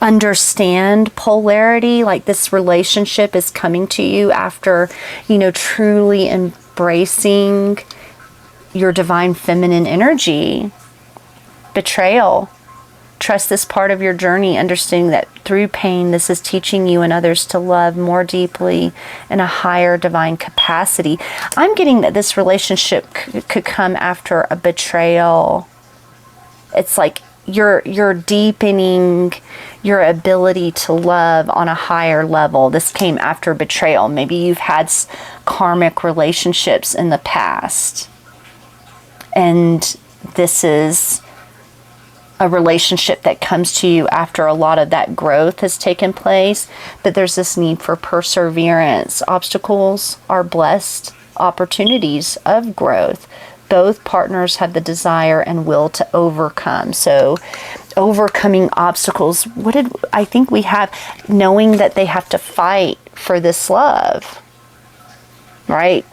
understand polarity, like this relationship is coming to you after, you know, truly embracing your divine feminine energy. Betrayal. Trust this part of your journey, understanding that through pain, this is teaching you and others to love more deeply in a higher divine capacity. I'm getting that this relationship could come after a betrayal. It's like you're deepening your ability to love on a higher level. This came after betrayal. Maybe you've had karmic relationships in the past. And this is a relationship that comes to you after a lot of that growth has taken place, but there's this need for perseverance. Obstacles are blessed opportunities of growth. Both partners have the desire and will to overcome. So overcoming obstacles, I think we have, knowing that they have to fight for this love, right?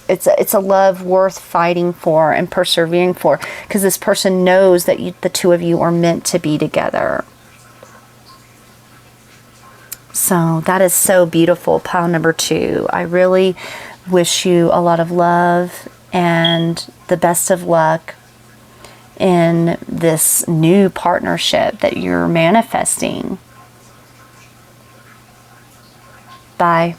It's a love worth fighting for and persevering for, because this person knows that the two of you are meant to be together. So that is so beautiful, pile number 2. I really wish you a lot of love and the best of luck in this new partnership that you're manifesting. Bye.